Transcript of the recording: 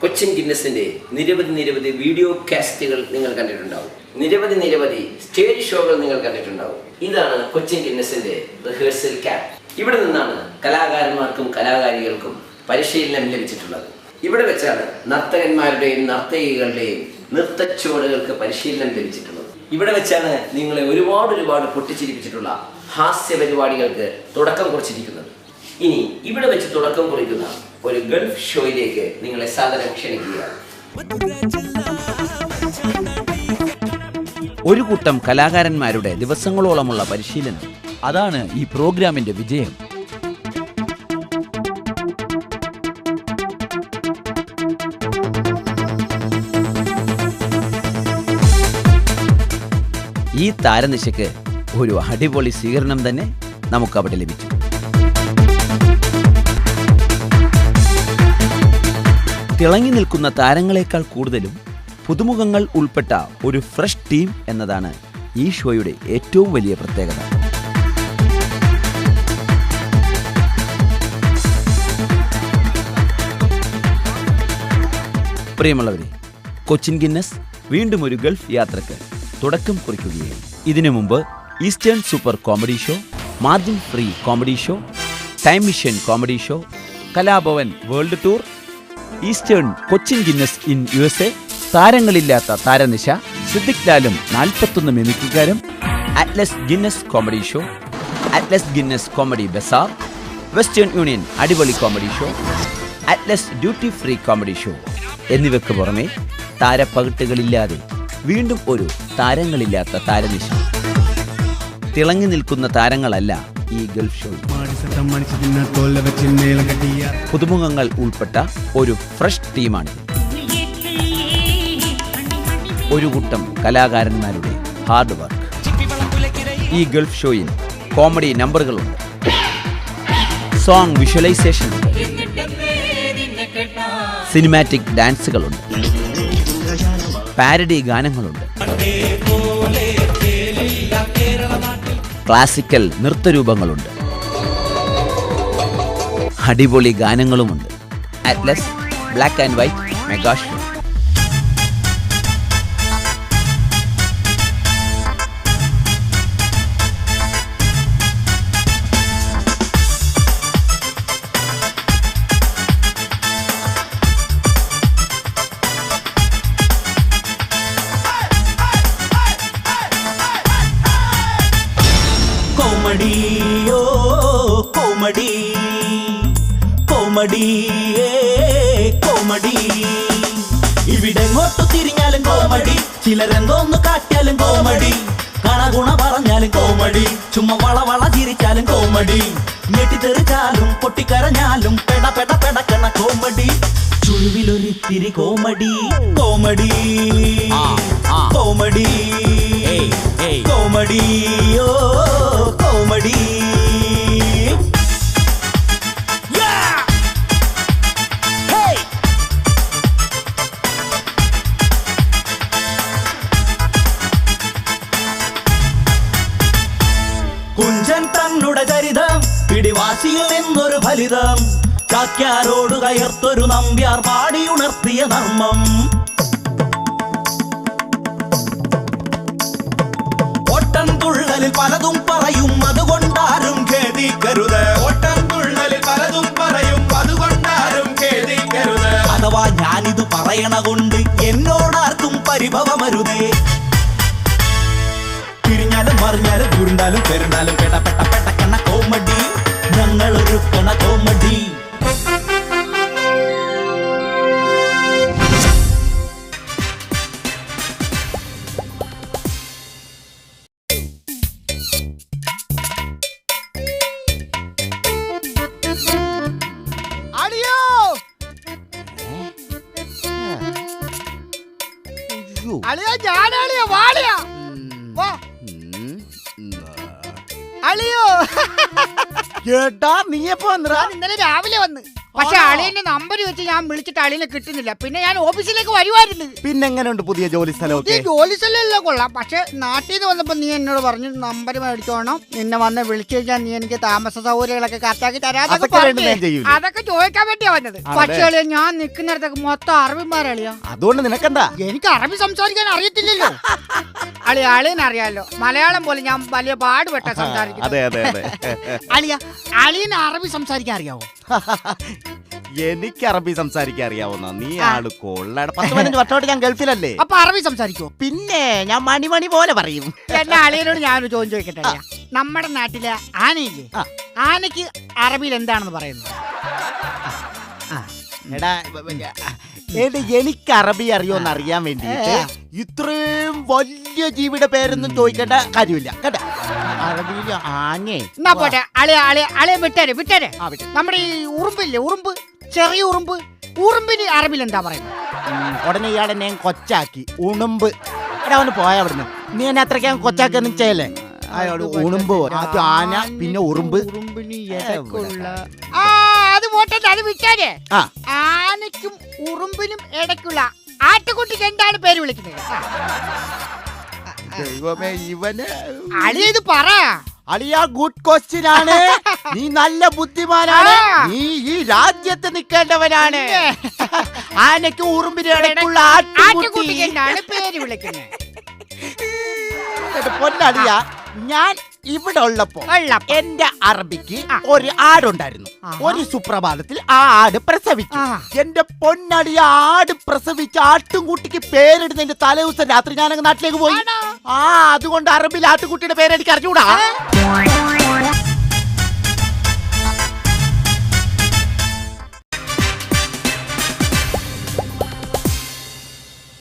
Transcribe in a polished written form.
കൊച്ചിൻ ഗിന്നസിന്റെ നിരവധി വീഡിയോ കാസ്റ്റുകൾ നിങ്ങൾ കണ്ടിട്ടുണ്ടാവും. നിരവധി സ്റ്റേജ് ഷോകൾ നിങ്ങൾ കണ്ടിട്ടുണ്ടാവും. ഇതാണ് കൊച്ചിൻ ഗിന്നസിന്റെ റിഹേഴ്സൽ ക്യാമ്പ്. ഇവിടെ നിന്നാണ് കലാകാരന്മാർക്കും കലാകാരികൾക്കും പരിശീലനം ലഭിച്ചിട്ടുള്ളത്. ഇവിടെ വെച്ചാണ് നർത്തകന്മാരുടെയും നർത്തകികളുടെയും നൃത്തച്ചുവടുകൾക്ക് പരിശീലനം ലഭിച്ചിട്ടുള്ളത്. ഇവിടെ വെച്ചാണ് നിങ്ങളെ ഒരുപാട് പൊട്ടിച്ചിരിപ്പിച്ചിട്ടുള്ള ഹാസ്യ പരിപാടികൾക്ക് തുടക്കം കുറിച്ചിരിക്കുന്നത്. ഇനി ഇവിടെ വെച്ച് തുടക്കം കുറിക്കുന്ന ഒരു ഗൾഫ് ഷോയിലേക്ക് നിങ്ങളെ സാദരം ക്ഷണിക്കുകയാണ്. ഒരു കൂട്ടം കലാകാരന്മാരുടെ ദിവസങ്ങളോളമുള്ള പരിശീലനം, അതാണ് ഈ പ്രോഗ്രാമിന്റെ വിജയം. ഈ താരനിശയ്ക്ക് ഒരു അടിപൊളി സ്വീകരണം തന്നെ നമുക്ക് അവിടെ ലഭിച്ചു. തിളങ്ങി നിൽക്കുന്ന താരങ്ങളെക്കാൾ കൂടുതലും പുതുമുഖങ്ങൾ ഉൾപ്പെട്ട ഒരു ഫ്രഷ് ടീം എന്നതാണ് ഈ ഷോയുടെ ഏറ്റവും വലിയ പ്രത്യേകത. പ്രിയമുള്ളവരെ, കൊച്ചിൻ ഗിന്നസ് വീണ്ടും ഒരു ഗൾഫ് യാത്രക്ക് തുടക്കം കുറിക്കുകയാണ്. ഇതിനു മുമ്പ് eastern super comedy show, margin free comedy show, time mission comedy show, Kalabhavan world tour, eastern Cochin Guinness in USA, താരങ്ങളില്ലാത്ത താരനിശ, സിദ്ദിഖ് ലാലും 41 മിമിക്രിക്കാരും, atlas Guinness comedy show, atlas Guinness comedy bazaar, western union അടിപൊളി comedy show, atlas duty free comedy show എന്നിവയ്ക്ക് പുറമെ താരപ്പകിട്ടുകളില്ലാതെ വീണ്ടും ഒരു താരങ്ങളില്ലാത്ത താരനിശ. തിളങ്ങി നിൽക്കുന്ന താരങ്ങളല്ല ഈ ഗൾഫ് ഷോ. പുതുമുഖങ്ങൾ ഉൾപ്പെട്ട ഒരു ഫ്രഷ് ടീമാണ്. ഒരു കൂട്ടം കലാകാരന്മാരുടെ ഹാർഡ് വർക്ക്. ഈ ഗൾഫ് ഷോയിൽ കോമഡി നമ്പറുകളുണ്ട്, സോങ് വിഷ്വലൈസേഷൻ ഉണ്ട്, സിനിമാറ്റിക് ഡാൻസുകളുണ്ട്, പാരഡി ഗാനങ്ങളുണ്ട്, ക്ലാസിക്കൽ നൃത്തരൂപങ്ങളുണ്ട്, അടിപൊളി ഗാനങ്ങളുമുണ്ട്. Atlas black and white mega show. Comedy ഇവിടെങ്ങോട്ടു തിരിഞ്ഞാലും കോമഡി, ചിലരെന്തോന്നു കാട്ടിയാലും കോമഡി, കണഗുണ പറഞ്ഞാലും കോമഡി, ചുമ്മാ വള ചിരിച്ചാലും കോമഡി, ഞെട്ടിത്തെറിച്ചാലും പൊട്ടിക്കരഞ്ഞാലും പെടക്കണ കോമഡി, ചുഴുവിലൊരിത്തിരി കോമഡി കോമഡി കോമഡി കോമഡി ഓ കോമഡി. കുഞ്ചൻ തന്നുടെ ചരിതം, പിടിവാശിയിൽ നിന്നൊരു ഫലിതം, ചാക്യാരോട് കയർത്തൊരു നമ്പ്യാർ പാടിയുണർത്തിയ നർമ്മം. ഓട്ടം തുള്ളലിൽ പലതും പറയും, അതുകൊണ്ടാരും ഖേദിക്കരുത്. ഓട്ടം തുള്ളലിൽ പലതും പറയും, അതുകൊണ്ടാരും ഖേദിക്കരുത്. അഥവാ ഞാനിത് പറയണ കൊണ്ട് എന്നോടാർക്കും പരിഭവമരുതേ. തിരിഞ്ഞാലും മറിഞ്ഞാലും ഉരുണ്ടാലും പെരുണ്ടാലും പെടക്കണ കോമഡി, ഞങ്ങളൊരുക്കണ കോമഡി. അളിയോ ഞാനാളിയോ വാളിയോ അളിയോ ഏട്ടാ നീ എപ്പോ വന്നടാ? ഞാൻ ഇന്നലെ രാവിലെ വന്ന്. പക്ഷെ അളിയന്റെ നമ്പർ വെച്ച് ഞാൻ വിളിച്ചിട്ട് അളിയനെ കിട്ടുന്നില്ല. പിന്നെ ഞാൻ ഓഫീസിലേക്ക് വരുമായിരുന്നു. പിന്നെ എങ്ങനെയുണ്ട് പുതിയ ജോലി സ്ഥലമൊക്കെ? ജോലി സ്ഥലമെല്ലാം കൊള്ളാം. പക്ഷെ നാട്ടിൽ നിന്ന് വന്നപ്പോ നീ എന്നോട് പറഞ്ഞു നമ്പർ മേടിച്ചോണം, നിന്നെ വന്ന് വിളിച്ചു കഴിഞ്ഞാൽ നീ എനിക്ക് താമസ സൗകര്യങ്ങളൊക്കെ കറക്റ്റാക്കി അതൊക്കെ ചോദിക്കാൻ വേണ്ടിയാ വന്നത്. പക്ഷേ അളിയ ഞാൻ നിൽക്കുന്നിടത്തൊക്കെ മൊത്തം അറബിമാരളിയാ. അതുകൊണ്ട് നിനക്കെന്താ? എനിക്ക് അറബി സംസാരിക്കാൻ അറിയത്തില്ലല്ലോ. അളിയനറിയാലോ, മലയാളം പോലെ ഞാൻ വലിയ പാടുപെട്ട സംസാരിക്കുന്നത്. അളിയ അളിയന് അറബി സംസാരിക്കാൻ അറിയാവോ? എനിക്ക് അറബി സംസാരിക്കാൻ അറിയാവുന്ന നീ ആള് കൊള്ളാണ്. 10-15 വർഷമായിട്ട് ഞാൻ ഗൾഫിലല്ലേ. അപ്പൊ അറബി സംസാരിക്കുവോ? പിന്നെ ഞാൻ മണി പോലെ പറയും. എന്നെ അളിയനോട് ഞാനൊരു ചോദ്യം ചോദിക്കട്ടെ. നമ്മുടെ നാട്ടിലെ ആനയില്ലേ, ആനയ്ക്ക് അറബിയിൽ എന്താണെന്ന് പറയുന്നത്? എനിക്ക് അറബി അറിയോന്ന് അറിയാൻ വേണ്ടിട്ട് ഇത്രയും വലിയ ജീവിയുടെ പേരൊന്നും ചോദിക്കേണ്ട കാര്യമില്ല കേട്ടാ. അറബിയില് ആനേ എന്നാ പോട്ടെ. അളിയ വിട്ടേരെ. നമ്മുടെ ഈ ഉറുമ്പില്ലേ, ഉറുമ്പ്, ചെറിയ ഉറുമ്പ്, ഉറുമ്പിന് അറബിയിൽ എന്താ പറയുന്നത്? ഉടനെ ഇയാളെ ഞാൻ കൊച്ചാക്കി ഉണുമ്പ്. എടാ അവന് പോയ അവിടുന്ന്. നീ എന്നെ അത്രയ്ക്ക് കൊച്ചാക്കൊന്നും ചെയ്യല്ലേ. അയാള് ഉണുമ്പ്, ആദ്യം ആന, പിന്നെ ഉറുമ്പ്. അത് പോട്ടെ, അത് വിട്ടേരെ. ആനയ്ക്കും ഉറുമ്പിനും ഇടയ്ക്കുള്ള ആട്ടുകുട്ടിക്ക് എന്താണ് പേര് വിളിക്കുന്നത്? ദൈവമേ, ഇവന് അളിയ ഇത് പറ. അളിയ ഗുഡ് ക്വസ്റ്റ്യൻ ആണ്. നീ നല്ല ബുദ്ധിമാനാണ്. നീ ഈ രാജ്യത്ത് നിൽക്കേണ്ടവനാണ്. ആനയ്ക്ക് ഉറുമ്പിന് ഇടയ്ക്കുള്ള ആട്ടുകുട്ടിക്ക് എന്താണ് പേര് വിളിക്കുന്നത്? പൊന്നളിയ, ഞാൻ ഇവിടെ ഉള്ളപ്പോ എന്റെ അറബിക്ക് ഒരു ആടുണ്ടായിരുന്നു. ഒരു സുപ്രഭാതത്തിൽ ആ ആട് പ്രസവിച്ചു. എന്റെ പൊന്നടിയ ആട് പ്രസവിച്ച ആട്ടുംകുട്ടിക്ക് പേരിടുന്നതിന്റെ തലേ ദിവസം രാത്രി ഞാനങ്ങ് നാട്ടിലേക്ക് പോയി. അതുകൊണ്ട് അറബിൽ ആട്ടുകുട്ടിയുടെ പേര് എനിക്ക് അറിഞ്ഞൂടാ.